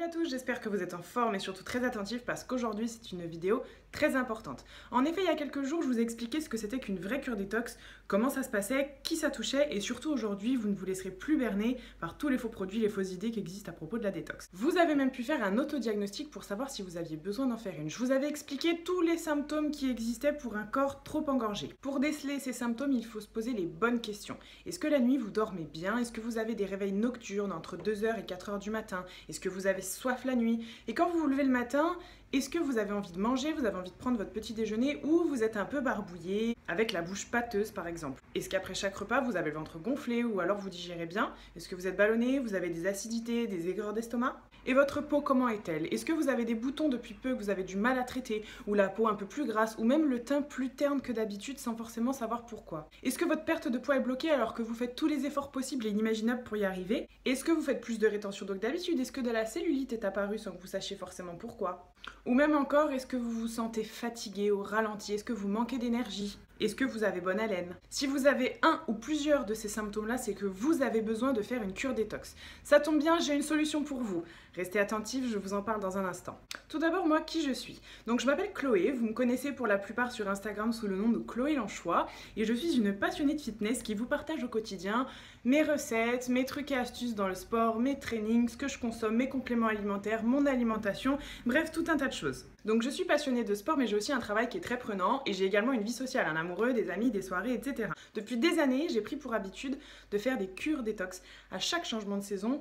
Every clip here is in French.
Salut à tous, j'espère que vous êtes en forme et surtout très attentifs parce qu'aujourd'hui c'est une vidéo très importante. En effet, il y a quelques jours, je vous ai expliqué ce que c'était qu'une vraie cure détox, comment ça se passait, qui ça touchait et surtout aujourd'hui, vous ne vous laisserez plus berner par tous les faux produits, les fausses idées qui existent à propos de la détox. Vous avez même pu faire un autodiagnostic pour savoir si vous aviez besoin d'en faire une. Je vous avais expliqué tous les symptômes qui existaient pour un corps trop engorgé. Pour déceler ces symptômes, il faut se poser les bonnes questions. Est-ce que la nuit vous dormez bien? Est-ce que vous avez des réveils nocturnes entre 2h et 4h du matin? Est-ce que vous avez soif la nuit? Et quand vous vous levez le matin, est-ce que vous avez envie de manger, vous avez envie de prendre votre petit déjeuner ou vous êtes un peu barbouillé, avec la bouche pâteuse par exemple? Est-ce qu'après chaque repas, vous avez le ventre gonflé ou alors vous digérez bien? Est-ce que vous êtes ballonné, vous avez des acidités, des aigreurs d'estomac? Et votre peau, comment est-elle? Est-ce que vous avez des boutons depuis peu que vous avez du mal à traiter, ou la peau un peu plus grasse, ou même le teint plus terne que d'habitude sans forcément savoir pourquoi? Est-ce que votre perte de poids est bloquée alors que vous faites tous les efforts possibles et inimaginables pour y arriver? Est-ce que vous faites plus de rétention d'eau que d'habitude? Est-ce que de la cellulite est apparue sans que vous sachiez forcément pourquoi? Ou même encore, est-ce que vous vous sentez fatigué au ralenti? Est-ce que vous manquez d'énergie? Est-ce que vous avez bonne haleine? Si vous avez un ou plusieurs de ces symptômes-là, c'est que vous avez besoin de faire une cure détox. Ça tombe bien, j'ai une solution pour vous. Restez attentifs, je vous en parle dans un instant. Tout d'abord, moi, qui je suis? Donc, je m'appelle Chloé, vous me connaissez pour la plupart sur Instagram sous le nom de Chloé Lanchois, et je suis une passionnée de fitness qui vous partage au quotidien mes recettes, mes trucs et astuces dans le sport, mes trainings, ce que je consomme, mes compléments alimentaires, mon alimentation, bref, tout un tas de choses. Donc, je suis passionnée de sport, mais j'ai aussi un travail qui est très prenant, et j'ai également une vie sociale, un amoureux, des amis, des soirées, etc. Depuis des années, j'ai pris pour habitude de faire des cures détox à chaque changement de saison,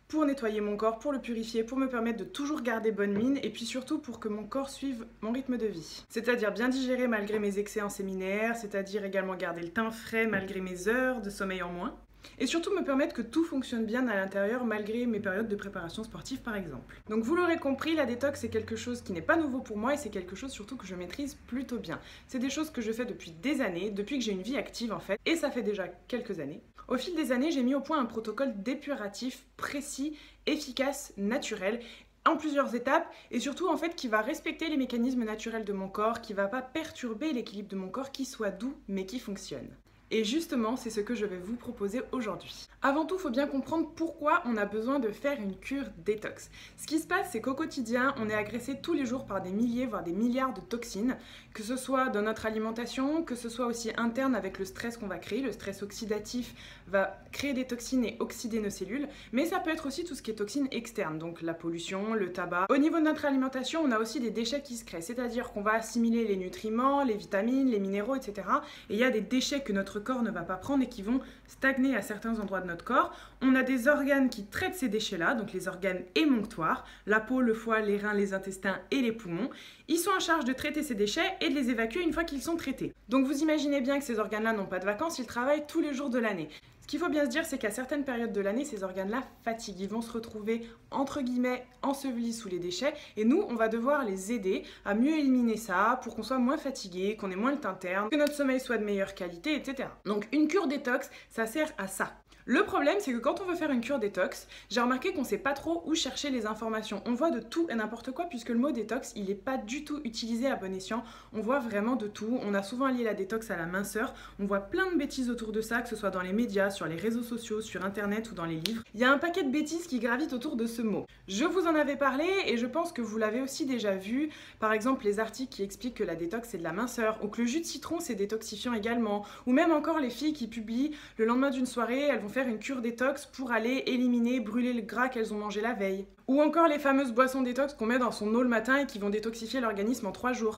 pour nettoyer mon corps, pour le purifier, pour me permettre de toujours garder bonne mine et puis surtout pour que mon corps suive mon rythme de vie. C'est-à-dire bien digérer malgré mes excès en séminaire, c'est-à-dire également garder le teint frais malgré mes heures de sommeil en moins. Et surtout me permettre que tout fonctionne bien à l'intérieur malgré mes périodes de préparation sportive par exemple. Donc vous l'aurez compris, la détox c'est quelque chose qui n'est pas nouveau pour moi et c'est quelque chose surtout que je maîtrise plutôt bien. C'est des choses que je fais depuis des années, depuis que j'ai une vie active en fait, et ça fait déjà quelques années. Au fil des années, j'ai mis au point un protocole dépuratif précis, efficace, naturel, en plusieurs étapes et surtout en fait qui va respecter les mécanismes naturels de mon corps, qui va pas perturber l'équilibre de mon corps, qui soit doux mais qui fonctionne. Et justement, c'est ce que je vais vous proposer aujourd'hui. Avant tout, il faut bien comprendre pourquoi on a besoin de faire une cure détox. Ce qui se passe, c'est qu'au quotidien, on est agressé tous les jours par des milliers, voire des milliards de toxines, que ce soit dans notre alimentation, que ce soit aussi interne avec le stress qu'on va créer. Le stress oxydatif va créer des toxines et oxyder nos cellules, mais ça peut être aussi tout ce qui est toxines externes, donc la pollution, le tabac. Au niveau de notre alimentation, on a aussi des déchets qui se créent, c'est-à-dire qu'on va assimiler les nutriments, les vitamines, les minéraux, etc. Et il y a des déchets que notre corps ne va pas prendre et qui vont stagner à certains endroits de notre corps. On a des organes qui traitent ces déchets-là, donc les organes émonctoires, la peau, le foie, les reins, les intestins et les poumons. Ils sont en charge de traiter ces déchets et de les évacuer une fois qu'ils sont traités. Donc vous imaginez bien que ces organes-là n'ont pas de vacances, ils travaillent tous les jours de l'année. Ce qu'il faut bien se dire, c'est qu'à certaines périodes de l'année, ces organes-là fatiguent. Ils vont se retrouver, entre guillemets, ensevelis sous les déchets. Et nous, on va devoir les aider à mieux éliminer ça pour qu'on soit moins fatigué, qu'on ait moins le teint terne, que notre sommeil soit de meilleure qualité, etc. Donc une cure détox, ça sert à ça. Le problème, c'est que quand on veut faire une cure détox, j'ai remarqué qu'on ne sait pas trop où chercher les informations. On voit de tout et n'importe quoi puisque le mot détox, il n'est pas du tout utilisé à bon escient. On voit vraiment de tout. On a souvent lié la détox à la minceur. On voit plein de bêtises autour de ça, que ce soit dans les médias, sur les réseaux sociaux, sur internet ou dans les livres. Il y a un paquet de bêtises qui gravitent autour de ce mot. Je vous en avais parlé et je pense que vous l'avez aussi déjà vu. Par exemple, les articles qui expliquent que la détox c'est de la minceur ou que le jus de citron c'est détoxifiant également. Ou même encore les filles qui publient le lendemain d'une soirée, elles vont faire une cure détox pour aller éliminer, brûler le gras qu'elles ont mangé la veille. Ou encore les fameuses boissons détox qu'on met dans son eau le matin et qui vont détoxifier l'organisme en 3 jours.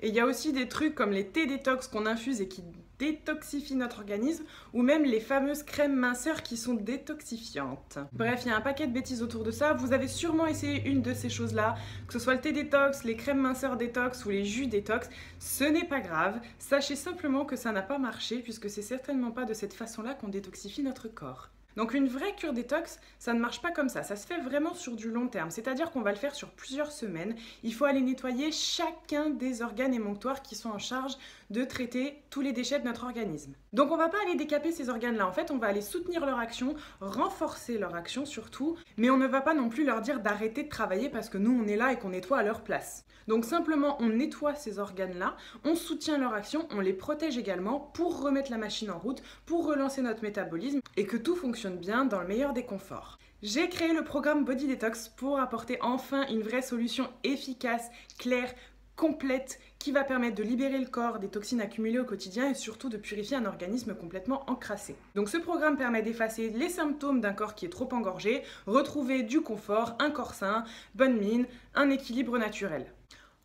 Et il y a aussi des trucs comme les thés détox qu'on infuse et qui détoxifient notre organisme, ou même les fameuses crèmes minceurs qui sont détoxifiantes. Bref, il y a un paquet de bêtises autour de ça. Vous avez sûrement essayé une de ces choses-là, que ce soit le thé détox, les crèmes minceurs détox ou les jus détox. Ce n'est pas grave. Sachez simplement que ça n'a pas marché, puisque c'est certainement pas de cette façon-là qu'on détoxifie notre corps. Donc une vraie cure détox, ça ne marche pas comme ça se fait vraiment sur du long terme, c'est-à-dire qu'on va le faire sur plusieurs semaines. Il faut aller nettoyer chacun des organes émonctoires qui sont en charge de traiter tous les déchets de notre organisme. Donc on ne va pas aller décaper ces organes-là, en fait on va aller soutenir leur action, renforcer leur action surtout, mais on ne va pas non plus leur dire d'arrêter de travailler parce que nous on est là et qu'on nettoie à leur place. Donc simplement on nettoie ces organes-là, on soutient leur action, on les protège également pour remettre la machine en route, pour relancer notre métabolisme et que tout fonctionne bien dans le meilleur des conforts. J'ai créé le programme Body Detox pour apporter enfin une vraie solution efficace, claire, complète, qui va permettre de libérer le corps des toxines accumulées au quotidien et surtout de purifier un organisme complètement encrassé. Donc ce programme permet d'effacer les symptômes d'un corps qui est trop engorgé, retrouver du confort, un corps sain, bonne mine, un équilibre naturel.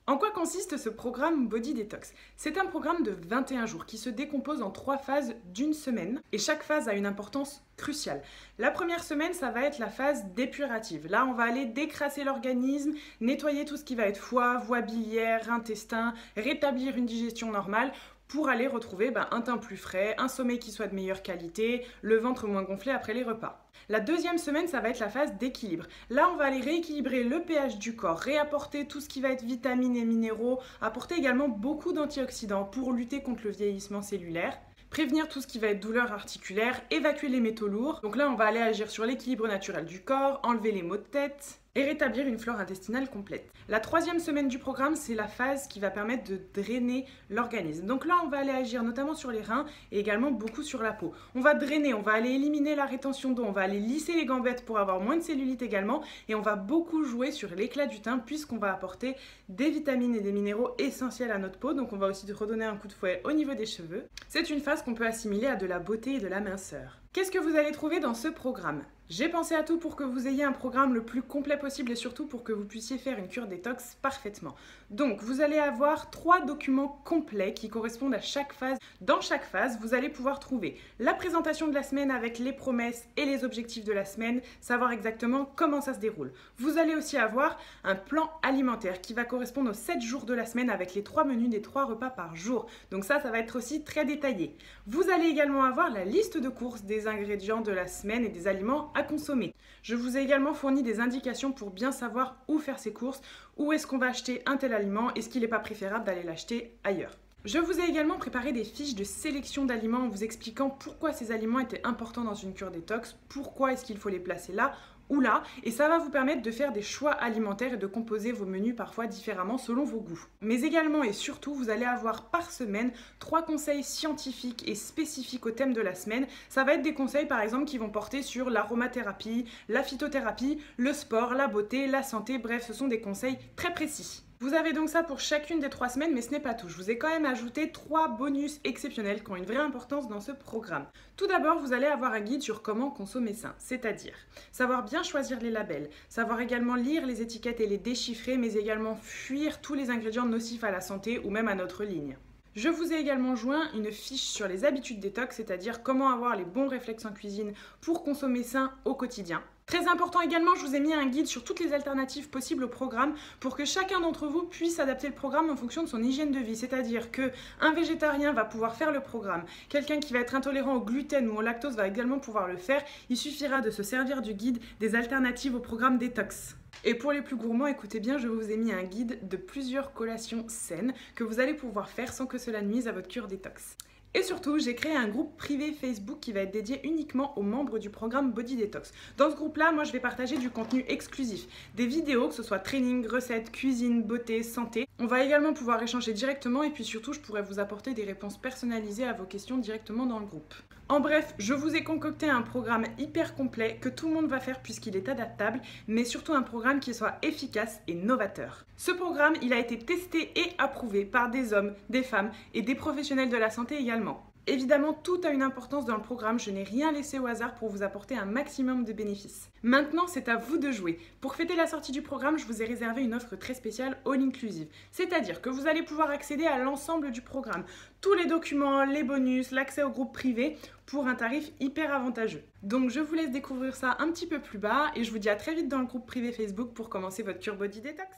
En quoi consiste ce programme Body Detox? C'est un programme de 21 jours qui se décompose en 3 phases d'une semaine et chaque phase a une importance cruciale. La première semaine, ça va être la phase dépurative. Là, on va aller décrasser l'organisme, nettoyer tout ce qui va être foie, voie biliaire, intestin, rétablir une digestion normale pour aller retrouver un teint plus frais, un sommeil qui soit de meilleure qualité, le ventre moins gonflé après les repas. La deuxième semaine, ça va être la phase d'équilibre. Là, on va aller rééquilibrer le pH du corps, réapporter tout ce qui va être vitamines et minéraux, apporter également beaucoup d'antioxydants pour lutter contre le vieillissement cellulaire, prévenir tout ce qui va être douleur articulaire, évacuer les métaux lourds. Donc là, on va aller agir sur l'équilibre naturel du corps, enlever les maux de tête et rétablir une flore intestinale complète. La troisième semaine du programme, c'est la phase qui va permettre de drainer l'organisme. Donc là, on va aller agir notamment sur les reins et également beaucoup sur la peau. On va drainer, on va aller éliminer la rétention d'eau, on va aller lisser les gambettes pour avoir moins de cellulite également et on va beaucoup jouer sur l'éclat du teint puisqu'on va apporter des vitamines et des minéraux essentiels à notre peau. Donc on va aussi redonner un coup de fouet au niveau des cheveux. C'est une phase qu'on peut assimiler à de la beauté et de la minceur. Qu'est-ce que vous allez trouver dans ce programme? J'ai pensé à tout pour que vous ayez un programme le plus complet possible et surtout pour que vous puissiez faire une cure détox parfaitement. Donc, vous allez avoir 3 documents complets qui correspondent à chaque phase. Dans chaque phase, vous allez pouvoir trouver la présentation de la semaine avec les promesses et les objectifs de la semaine, savoir exactement comment ça se déroule. Vous allez aussi avoir un plan alimentaire qui va correspondre aux 7 jours de la semaine avec les 3 menus des 3 repas par jour. Donc ça va être aussi très détaillé. Vous allez également avoir la liste de courses des ingrédients de la semaine et des aliments à consommer. Je vous ai également fourni des indications pour bien savoir où faire ses courses, où est-ce qu'on va acheter un tel aliment, est-ce qu'il n'est pas préférable d'aller l'acheter ailleurs. Je vous ai également préparé des fiches de sélection d'aliments en vous expliquant pourquoi ces aliments étaient importants dans une cure détox, pourquoi est-ce qu'il faut les placer là ou là, et ça va vous permettre de faire des choix alimentaires et de composer vos menus parfois différemment selon vos goûts. Mais également et surtout, vous allez avoir par semaine 3 conseils scientifiques et spécifiques au thème de la semaine. Ça va être des conseils par exemple qui vont porter sur l'aromathérapie, la phytothérapie, le sport, la beauté, la santé, bref, ce sont des conseils très précis. Vous avez donc ça pour chacune des 3 semaines, mais ce n'est pas tout. Je vous ai quand même ajouté 3 bonus exceptionnels qui ont une vraie importance dans ce programme. Tout d'abord, vous allez avoir un guide sur comment consommer sain, c'est-à-dire savoir bien choisir les labels, savoir également lire les étiquettes et les déchiffrer, mais également fuir tous les ingrédients nocifs à la santé ou même à notre ligne. Je vous ai également joint une fiche sur les habitudes détox, c'est-à-dire comment avoir les bons réflexes en cuisine pour consommer sain au quotidien. Très important également, je vous ai mis un guide sur toutes les alternatives possibles au programme pour que chacun d'entre vous puisse adapter le programme en fonction de son hygiène de vie. C'est-à-dire qu'un végétarien va pouvoir faire le programme, quelqu'un qui va être intolérant au gluten ou au lactose va également pouvoir le faire. Il suffira de se servir du guide des alternatives au programme détox. Et pour les plus gourmands, écoutez bien, je vous ai mis un guide de plusieurs collations saines que vous allez pouvoir faire sans que cela nuise à votre cure détox. Et surtout, j'ai créé un groupe privé Facebook qui va être dédié uniquement aux membres du programme Body Detox. Dans ce groupe-là, moi, je vais partager du contenu exclusif, des vidéos, que ce soit training, recettes, cuisine, beauté, santé. On va également pouvoir échanger directement et puis surtout, je pourrai vous apporter des réponses personnalisées à vos questions directement dans le groupe. En bref, je vous ai concocté un programme hyper complet que tout le monde va faire puisqu'il est adaptable, mais surtout un programme qui soit efficace et novateur. Ce programme, il a été testé et approuvé par des hommes, des femmes et des professionnels de la santé également. Évidemment, tout a une importance dans le programme, je n'ai rien laissé au hasard pour vous apporter un maximum de bénéfices. Maintenant, c'est à vous de jouer. Pour fêter la sortie du programme, je vous ai réservé une offre très spéciale all inclusive. C'est-à-dire que vous allez pouvoir accéder à l'ensemble du programme, tous les documents, les bonus, l'accès au groupe privé pour un tarif hyper avantageux. Donc je vous laisse découvrir ça un petit peu plus bas et je vous dis à très vite dans le groupe privé Facebook pour commencer votre cure Body Detox.